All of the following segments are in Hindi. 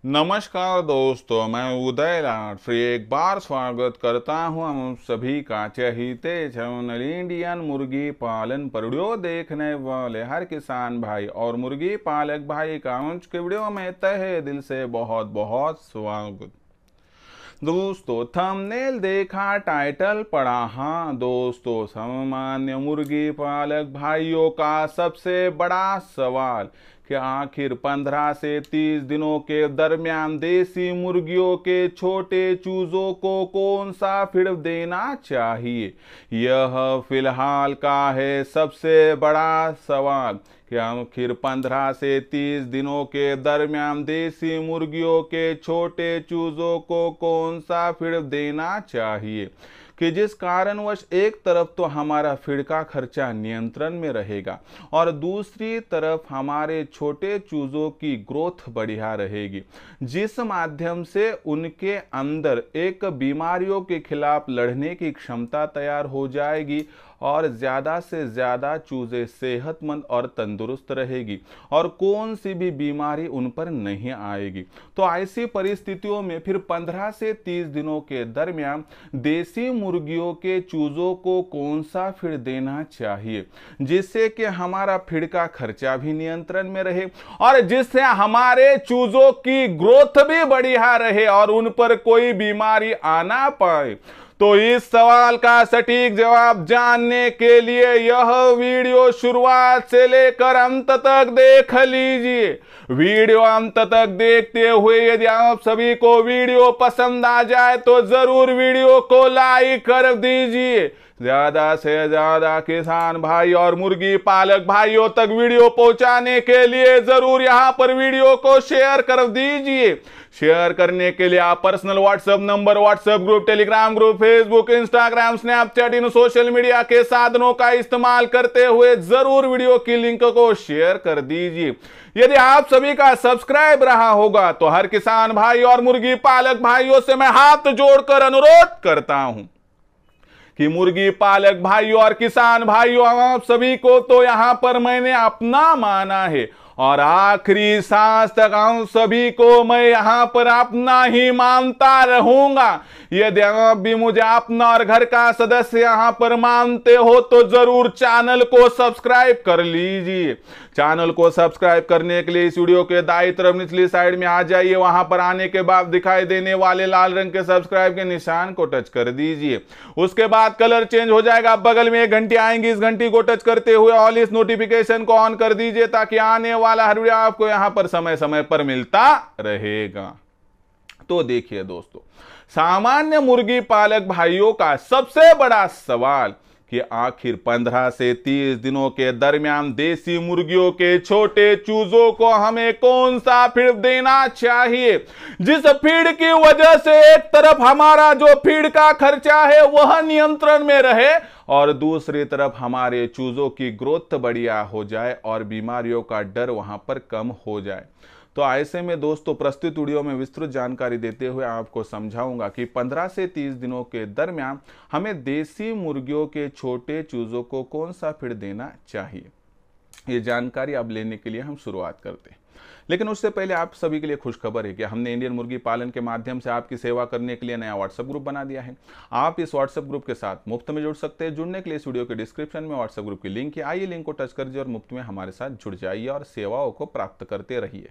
नमस्कार दोस्तों, मैं उदय लाड फिर एक बार स्वागत करता हूं हम सभी का चहीते चैनल इंडियन मुर्गी पालन पर वीडियो देखने वाले हर किसान भाई और मुर्गी पालक भाई का आज के वीडियो में तहे दिल से बहुत बहुत स्वागत। दोस्तों थंबनेल देखा, टाइटल पढ़ा। हाँ दोस्तों, सामान्य मुर्गी पालक भाइयों का सबसे बड़ा सवाल कि आखिर 15 से 30 दिनों के दरमियान देसी मुर्गियों के छोटे चूजों को कौन सा फीड देना चाहिए। यह फिलहाल का है सबसे बड़ा सवाल कि आखिर 15 से 30 दिनों के दरमियान देसी मुर्गियों के छोटे चूजों को कौन सा फीड देना चाहिए कि जिस कारणवश एक तरफ तो हमारा फीड का खर्चा नियंत्रण में रहेगा और दूसरी तरफ हमारे छोटे चूजों की ग्रोथ बढ़िया रहेगी, जिस माध्यम से उनके अंदर एक बीमारियों के खिलाफ लड़ने की क्षमता तैयार हो जाएगी और ज़्यादा से ज़्यादा चूजे सेहतमंद और तंदुरुस्त रहेगी और कौन सी भी बीमारी उन पर नहीं आएगी। तो ऐसी परिस्थितियों में फिर 15 से 30 दिनों के दरमियान देसी मुर्गियों के चूजों को कौन सा फीड देना चाहिए जिससे कि हमारा फीड का खर्चा भी नियंत्रण में रहे और जिससे हमारे चूजों की ग्रोथ भी बढ़िया रहे और उन पर कोई बीमारी आना पाए। तो इस सवाल का सटीक जवाब जानने के लिए यह वीडियो शुरुआत से लेकर अंत तक देख लीजिए। वीडियो अंत तक देखते हुए यदि आप सभी को वीडियो पसंद आ जाए तो जरूर वीडियो को लाइक कर दीजिए। ज्यादा से ज्यादा किसान भाई और मुर्गी पालक भाइयों तक वीडियो पहुंचाने के लिए जरूर यहां पर वीडियो को शेयर कर दीजिए। शेयर करने के लिए आप personal WhatsApp number, WhatsApp group, Telegram group, Facebook, Instagram, Snapchat इन सोशल मीडिया के साधनों का इस्तेमाल करते हुए जरूर वीडियो की लिंक को शेयर कर दीजिए। यदि आप सभी का सब्सक्राइब रहा होगा तो हर किसान भाई और मुर्गी पालक भाइयों से मैं हाथ जोड़कर अनुरोध करता हूं कि मुर्गी पालक भाइयों और किसान भाइयों, आप सभी को तो यहां पर मैंने अपना माना है और आखिरी सांस तक हम सभी को मैं यहां पर अपना ही मानता रहूंगा। यदि आप भी मुझे अपना और घर का सदस्य यहां पर मानते हो तो जरूर चैनल को सब्सक्राइब कर लीजिए। चैनल को सब्सक्राइब करने के लिए इस वीडियो के दाईं तरफ निचली साइड में आ जाइए। वहां पर आने के बाद दिखाई देने वाले लाल रंग के सब्सक्राइब के निशान को टच कर दीजिए। उसके बाद कलर चेंज हो जाएगा, बगल में एक घंटी आएंगी, इस घंटी को टच करते हुए ऑल इस नोटिफिकेशन को ऑन कर दीजिए ताकि आने वाला हर वीडियो आपको यहां पर समय समय पर मिलता रहेगा। तो देखिए दोस्तों, सामान्य मुर्गी पालक भाइयों का सबसे बड़ा सवाल कि आखिर 15 से 30 दिनों के दरमियान देसी मुर्गियों के छोटे चूजों को हमें कौन सा फीड देना चाहिए जिस फीड की वजह से एक तरफ हमारा जो फीड का खर्चा है वह नियंत्रण में रहे और दूसरी तरफ हमारे चूजों की ग्रोथ बढ़िया हो जाए और बीमारियों का डर वहां पर कम हो जाए। तो ऐसे में दोस्तों प्रस्तुत वीडियो में विस्तृत जानकारी देते हुए आपको समझाऊंगा कि 15 से 30 दिनों के दरमियान हमें देसी मुर्गियों के छोटे चूजों को कौन सा फीड देना चाहिए। ये जानकारी अब लेने के लिए हम शुरुआत करते हैं, लेकिन उससे पहले आप सभी के लिए खुशखबर है कि हमने इंडियन मुर्गी पालन के माध्यम से आपकी सेवा करने के लिए नया व्हाट्सएप ग्रुप बना दिया है। आप इस व्हाट्सएप ग्रुप के साथ मुफ्त में जुड़ सकते हैं। जुड़ने के लिए इस वीडियो के डिस्क्रिप्शन में व्हाट्सएप ग्रुप की लिंक है, आइए लिंक को टच कर दीजिए और मुफ्त में हमारे साथ जुड़ जाइए और सेवाओं को प्राप्त करते रहिए।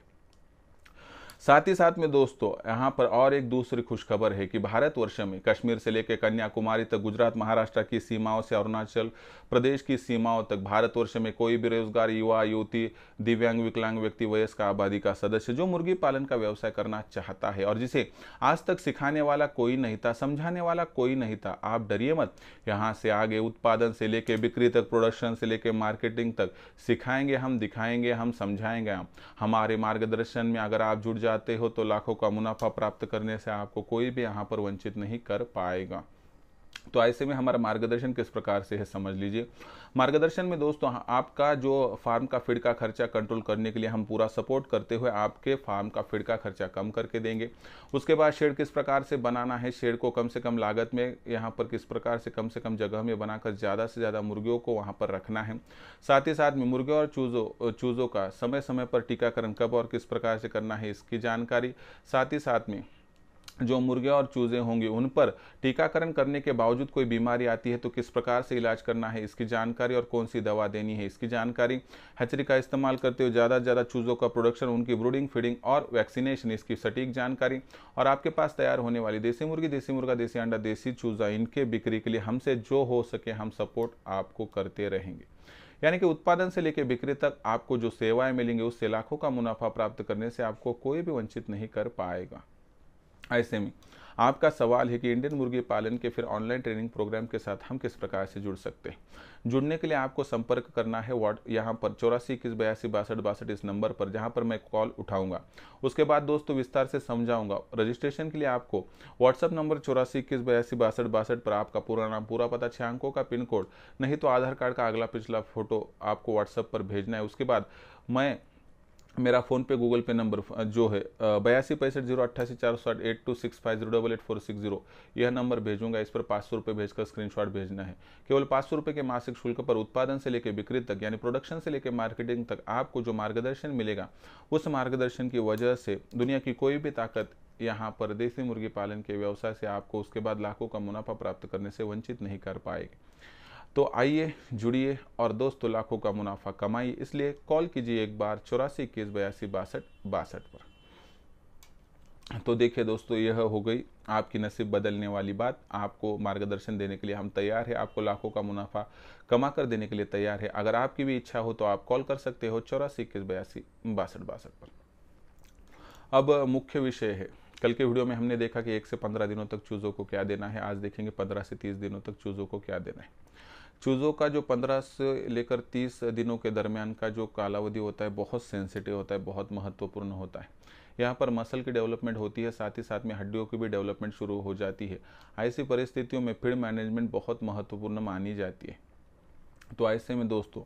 साथ ही साथ में दोस्तों यहाँ पर और एक दूसरी खुशखबर है कि भारतवर्ष में कश्मीर से लेकर कन्याकुमारी तक, गुजरात महाराष्ट्र की सीमाओं से अरुणाचल प्रदेश की सीमाओं तक भारतवर्ष में कोई भी बेरोजगार युवा, युवती, दिव्यांग, विकलांग व्यक्ति, वयस्क आबादी का सदस्य जो मुर्गी पालन का व्यवसाय करना चाहता है और जिसे आज तक सिखाने वाला कोई नहीं था, समझाने वाला कोई नहीं था, आप डरिए मत। यहाँ से आगे उत्पादन से लेकर बिक्री तक, प्रोडक्शन से लेकर मार्केटिंग तक सिखाएंगे हम, दिखाएंगे हम, समझाएंगे हम। हमारे मार्गदर्शन में अगर आप जुड़ जाते हो तो लाखों का मुनाफा प्राप्त करने से आपको कोई भी यहाँ पर वंचित नहीं कर पाएगा। तो ऐसे में हमारा मार्गदर्शन किस प्रकार से है समझ लीजिए। मार्गदर्शन में दोस्तों आपका जो फार्म का फीड का खर्चा कंट्रोल करने के लिए हम पूरा सपोर्ट करते हुए आपके फार्म का फीड का खर्चा कम करके देंगे। उसके बाद शेड किस प्रकार से बनाना है, शेड को कम से कम लागत में यहाँ पर किस प्रकार से कम जगह में बनाकर ज़्यादा से ज़्यादा मुर्गियों को वहाँ पर रखना है। साथ ही साथ में मुर्गियों और चूज़ों का समय समय पर टीकाकरण कब और किस प्रकार से करना है इसकी जानकारी। साथ ही साथ में जो मुर्गे और चूजे होंगे उन पर टीकाकरण करने के बावजूद कोई बीमारी आती है तो किस प्रकार से इलाज करना है इसकी जानकारी और कौन सी दवा देनी है इसकी जानकारी। हैचरी का इस्तेमाल करते हुए ज़्यादा से ज़्यादा चूज़ों का प्रोडक्शन, उनकी ब्रूडिंग, फीडिंग और वैक्सीनेशन इसकी सटीक जानकारी। और आपके पास तैयार होने वाली देसी मुर्गी, देसी मुर्गा, देसी अंडा, देसी चूज़ा, इनके बिक्री के लिए हमसे जो हो सके हम सपोर्ट आपको करते रहेंगे। यानी कि उत्पादन से लेकर बिक्री तक आपको जो सेवाएं मिलेंगी उससे लाखों का मुनाफा प्राप्त करने से आपको कोई भी वंचित नहीं कर पाएगा। ऐसे में आपका सवाल है कि इंडियन मुर्गी पालन के फिर ऑनलाइन ट्रेनिंग प्रोग्राम के साथ हम किस प्रकार से जुड़ सकते हैं। जुड़ने के लिए आपको संपर्क करना है यहाँ पर 84 21 82 62 62 इस नंबर पर, जहाँ पर मैं कॉल उठाऊंगा। उसके बाद दोस्तों विस्तार से समझाऊंगा। रजिस्ट्रेशन के लिए आपको व्हाट्सअप नंबर 84 21 82 62 62 पर आपका पूरा नाम, पूरा पता, 6 अंकों का पिन कोड, नहीं तो आधार कार्ड का अगला पिछला फोटो आपको व्हाट्सअप पर भेजना है। उसके बाद मैं मेरा फ़ोन पे गूगल पे नंबर जो है 82 65 0 88 460 8265 088 460 यह नंबर भेजूंगा। इस पर 500 रुपये भेजकर स्क्रीनशॉट भेजना है। केवल 500 रुपये के मासिक शुल्क पर उत्पादन से लेकर बिक्री तक यानी प्रोडक्शन से लेकर मार्केटिंग तक आपको जो मार्गदर्शन मिलेगा उस मार्गदर्शन की वजह से दुनिया की कोई भी ताकत यहाँ पर देसी मुर्गी पालन के व्यवसाय से आपको उसके बाद लाखों का मुनाफा प्राप्त करने से वंचित नहीं कर पाएगी। तो आइए जुड़िए और दोस्तों लाखों का मुनाफा कमाइए। इसलिए कॉल कीजिए एक बार 84 21 82 62 62 पर। तो देखिए दोस्तों, यह हो गई आपकी नसीब बदलने वाली बात। आपको मार्गदर्शन देने के लिए हम तैयार है, आपको लाखों का मुनाफा कमा कर देने के लिए तैयार है। अगर आपकी भी इच्छा हो तो आप कॉल कर सकते हो 84 21 82 62 62 पर। अब मुख्य विषय है, कल के वीडियो में हमने देखा कि 1 से 15 दिनों तक चूज़ों को क्या देना है। आज देखेंगे 15 से 30 दिनों तक चूज़ों को क्या देना है। चूज़ों का जो 15 से लेकर 30 दिनों के दरमियान का जो कालावधि होता है बहुत सेंसिटिव होता है, बहुत महत्वपूर्ण होता है। यहाँ पर मसल की डेवलपमेंट होती है, साथ ही साथ में हड्डियों की भी डेवलपमेंट शुरू हो जाती है। ऐसी परिस्थितियों में फीड मैनेजमेंट बहुत महत्वपूर्ण मानी जाती है। तो ऐसे में दोस्तों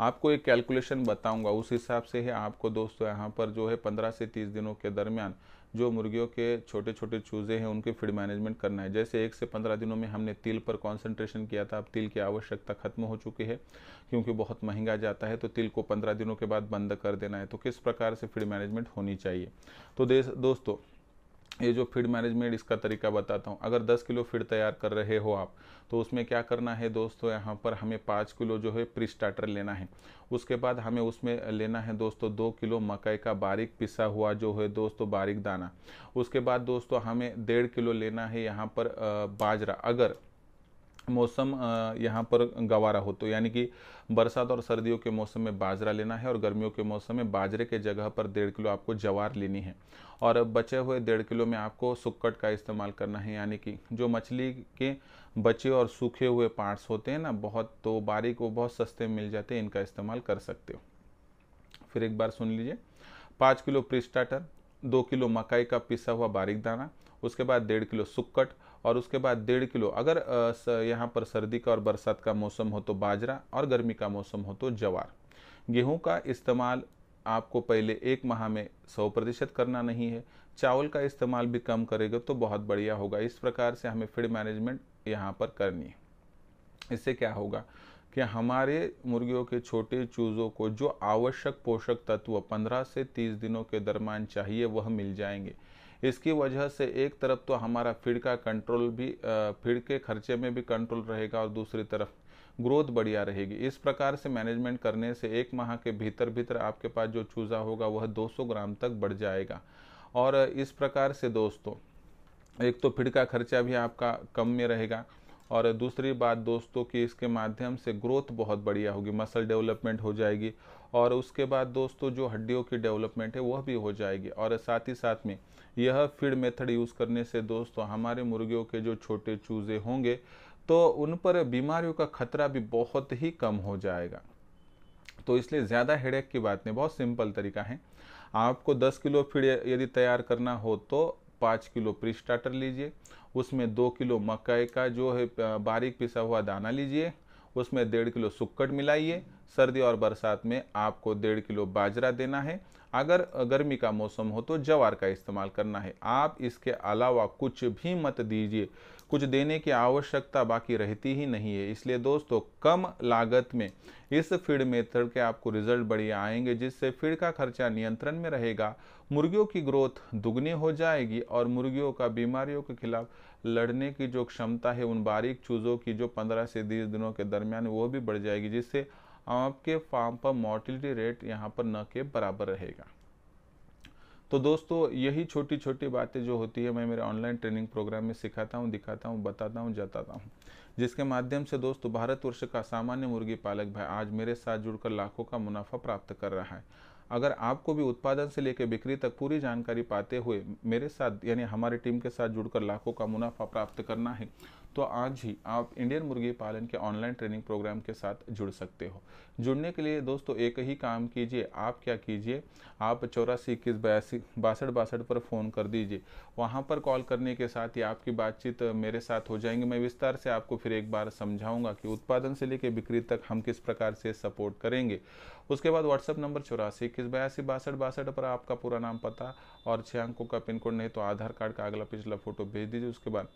आपको एक कैलकुलेशन बताऊंगा, उस हिसाब से है आपको दोस्तों यहाँ पर जो है 15 से 30 दिनों के दरमियान जो मुर्गियों के छोटे छोटे चूज़े हैं उनके फीड मैनेजमेंट करना है। जैसे 1 से 15 दिनों में हमने तिल पर कंसंट्रेशन किया था, अब तिल की आवश्यकता खत्म हो चुकी है क्योंकि बहुत महंगा जाता है, तो तिल को 15 दिनों के बाद बंद कर देना है। तो किस प्रकार से फीड मैनेजमेंट होनी चाहिए, तो दोस्तों ये जो फीड मैनेजमेंट इसका तरीका बताता हूँ। अगर 10 किलो फीड तैयार कर रहे हो आप तो उसमें क्या करना है दोस्तों, यहाँ पर हमें 5 किलो जो है प्री स्टार्टर लेना है। उसके बाद हमें उसमें लेना है दोस्तों 2 किलो मकई का बारीक पिसा हुआ जो है दोस्तों बारीक दाना। उसके बाद दोस्तों हमें 1.5 किलो लेना है यहाँ पर बाजरा, अगर मौसम यहाँ पर गवारा हो तो, यानी कि बरसात और सर्दियों के मौसम में बाजरा लेना है और गर्मियों के मौसम में बाजरे के जगह पर 1.5 किलो आपको ज्वार लेनी है। और बचे हुए 1.5 किलो में आपको सुक्कट का इस्तेमाल करना है, यानी कि जो मछली के बचे और सूखे हुए पार्ट्स होते हैं ना बहुत, तो बारीक वो बहुत सस्ते मिल जाते हैं, इनका इस्तेमाल कर सकते हो। फिर एक बार सुन लीजिए, 5 किलो प्री स्टार्टर, 2 किलो मकई का पिसा हुआ बारीक दाना, उसके बाद 1.5 किलो सुक्कट, और उसके बाद 1.5 किलो अगर यहाँ पर सर्दी का और बरसात का मौसम हो तो बाजरा और गर्मी का मौसम हो तो ज्वार। गेहूं का इस्तेमाल आपको पहले 1 माह में 100% करना नहीं है। चावल का इस्तेमाल भी कम करेगा तो बहुत बढ़िया होगा। इस प्रकार से हमें फीड मैनेजमेंट यहाँ पर करनी है। इससे क्या होगा कि हमारे मुर्गियों के छोटे चूज़ों को जो आवश्यक पोषक तत्व 15 से 30 दिनों के दरमियान चाहिए वह मिल जाएंगे। इसकी वजह से एक तरफ तो हमारा फीड का कंट्रोल भी, फीड के खर्चे में भी कंट्रोल रहेगा और दूसरी तरफ ग्रोथ बढ़िया रहेगी। इस प्रकार से मैनेजमेंट करने से 1 माह के भीतर भीतर आपके पास जो चूज़ा होगा वह 200 ग्राम तक बढ़ जाएगा। और इस प्रकार से दोस्तों एक तो फीड का खर्चा भी आपका कम में रहेगा, और दूसरी बात दोस्तों कि इसके माध्यम से ग्रोथ बहुत बढ़िया होगी, मसल डेवलपमेंट हो जाएगी, और उसके बाद दोस्तों जो हड्डियों की डेवलपमेंट है वह भी हो जाएगी। और साथ ही साथ में यह फीड मेथड यूज़ करने से दोस्तों हमारे मुर्गियों के जो छोटे चूज़े होंगे तो उन पर बीमारियों का खतरा भी बहुत ही कम हो जाएगा। तो इसलिए ज़्यादा हेडेक की बात नहीं, बहुत सिंपल तरीका है। आपको 10 किलो फीड यदि तैयार करना हो तो 5 किलो प्री स्टार्टर लीजिए, उसमें 2 किलो मकई का जो है बारीक पिसा हुआ दाना लीजिए, उसमें 1.5 किलो सुक्कट मिलाइए। सर्दी और बरसात में आपको 1.5 किलो बाजरा देना है। अगर गर्मी का मौसम हो तो ज्वार का इस्तेमाल करना है। आप इसके अलावा कुछ भी मत दीजिए, कुछ देने की आवश्यकता बाकी रहती ही नहीं है। इसलिए दोस्तों कम लागत में इस फीड मेथड के आपको रिजल्ट बढ़िया आएंगे, जिससे फीड का खर्चा नियंत्रण में रहेगा, मुर्गियों की ग्रोथ दुगनी हो जाएगी और मुर्गियों का बीमारियों के खिलाफ लड़ने की जो क्षमता है उन बारीक चूज़ों की जो 15 से 20 दिनों के दरमियान वो भी बढ़ जाएगी, जिससे आपके फार्म पर मोर्टिलिटी रेट यहाँ पर न के बराबर रहेगा। तो दोस्तों यही छोटी छोटी बातें जो होती है मैं मेरे ऑनलाइन ट्रेनिंग प्रोग्राम में सिखाता हूँ, दिखाता हूँ, बताता हूँ, जताता हूँ, जिसके माध्यम से दोस्तों भारतवर्ष का सामान्य मुर्गी पालक भाई आज मेरे साथ जुड़कर लाखों का मुनाफा प्राप्त कर रहा है। अगर आपको भी उत्पादन से लेकर बिक्री तक पूरी जानकारी पाते हुए मेरे साथ यानी हमारी टीम के साथ जुड़कर लाखों का मुनाफा प्राप्त करना है तो आज ही आप इंडियन मुर्गी पालन के ऑनलाइन ट्रेनिंग प्रोग्राम के साथ जुड़ सकते हो। जुड़ने के लिए दोस्तों एक ही काम कीजिए, आप क्या कीजिए, आप 84 21 82 62 पर फ़ोन कर दीजिए। वहाँ पर कॉल करने के साथ ही आपकी बातचीत मेरे साथ हो जाएंगी। मैं विस्तार से आपको फिर एक बार समझाऊंगा कि उत्पादन से लेकर बिक्री तक हम किस प्रकार से सपोर्ट करेंगे। उसके बाद व्हाट्सएप नंबर 84 21 82 62 पर आपका पूरा नाम, पता और 6 अंकों का पिन कोड, नहीं तो आधार कार्ड का अगला पिछला फोटो भेज दीजिए। उसके बाद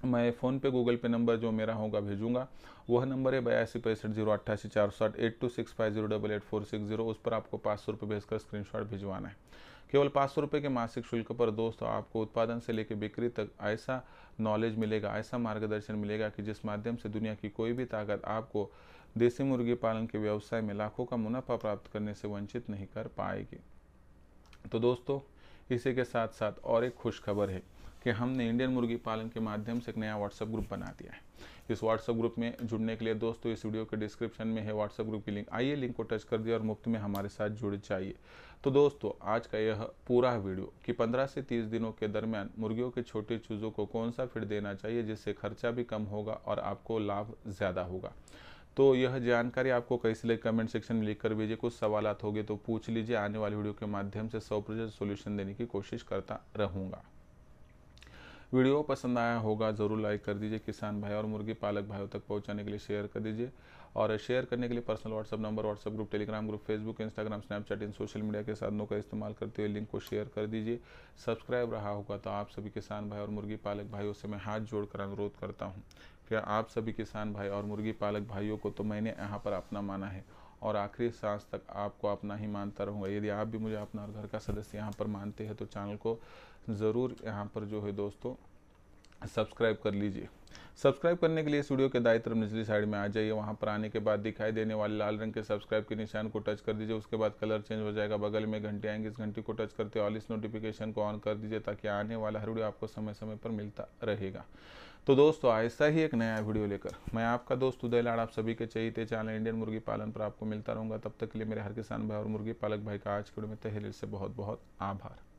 मैं फ़ोन पे गूगल पे नंबर जो मेरा होगा भेजूंगा। वह नंबर है 82 65 088 460 8265088460। उस पर आपको 500 रुपये भेजकर स्क्रीनशॉट भिजवाना है। केवल 500 रुपये के मासिक शुल्क पर दोस्तों आपको उत्पादन से लेकर बिक्री तक ऐसा नॉलेज मिलेगा, ऐसा मार्गदर्शन मिलेगा कि जिस माध्यम से दुनिया की कोई भी ताकत आपको देसी मुर्गी पालन के व्यवसाय में लाखों का मुनाफा प्राप्त करने से वंचित नहीं कर पाएगी। तो दोस्तों इसी के साथ साथ और एक खुश खबर है कि हमने इंडियन मुर्गी पालन के माध्यम से एक नया व्हाट्सएप ग्रुप बना दिया है। इस व्हाट्सएप ग्रुप में जुड़ने के लिए दोस्तों इस वीडियो के डिस्क्रिप्शन में है व्हाट्सएप ग्रुप की लिंक, आइए लिंक को टच कर दिया और मुफ्त में हमारे साथ जुड़ जाइए। तो दोस्तों आज का यह पूरा वीडियो कि 15 से 30 दिनों के दरमियान मुर्गियों के छोटे चूज़ों को कौन सा फीड देना चाहिए जिससे खर्चा भी कम होगा और आपको लाभ ज़्यादा होगा। तो यह जानकारी आपको कैसे लगी कमेंट सेक्शन में लिख कर भेजिए। कुछ सवालात होंगे तो पूछ लीजिए, आने वाली वीडियो के माध्यम से 100% सोल्यूशन देने की कोशिश करता रहूँगा। वीडियो पसंद आया होगा ज़रूर लाइक कर दीजिए, किसान भाई और मुर्गी पालक भाइयों तक पहुंचाने के लिए शेयर कर दीजिए, और शेयर करने के लिए personal WhatsApp number, WhatsApp group, Telegram group, Facebook, Instagram, Snapchat इन सोशल मीडिया के साधनों का इस्तेमाल करते हुए लिंक को शेयर कर दीजिए। सब्सक्राइब रहा होगा तो आप सभी किसान भाई और मुर्गी पालक भाइयों से मैं हाथ जोड़कर अनुरोध करता हूँ कि आप सभी किसान भाई और मुर्गी पालक भाइयों को तो मैंने यहाँ पर अपना माना है और आखिरी सांस तक आपको अपना ही मानता रहूँगा। यदि आप भी मुझे अपना घर का सदस्य यहाँ पर मानते हैं तो चैनल को ज़रूर यहाँ पर जो है दोस्तों सब्सक्राइब कर लीजिए। सब्सक्राइब करने के लिए इस वीडियो के दाईं तरफ निचली साइड में आ जाइए। वहां पर आने के बाद दिखाई देने वाले लाल रंग के सब्सक्राइब के निशान को टच कर दीजिए। उसके बाद कलर चेंज हो जाएगा, बगल में घंटी आएंगे, इस घंटी को टच करते ऑल इस नोटिफिकेशन को ऑन कर दीजिए ताकि आने वाला हर वीडियो आपको समय समय पर मिलता रहेगा। तो दोस्तों ऐसा ही एक नया वीडियो लेकर मैं आपका दोस्त उदय लाड़ आप सभी के चहीते चैनल इंडियन मुर्गी पालन पर आपको मिलता रहूँगा। तब तक के लिए मेरे हर किसान भाई और मुर्गी पालक भाई का आज के वीडियो में तहे दिल से बहुत बहुत आभार।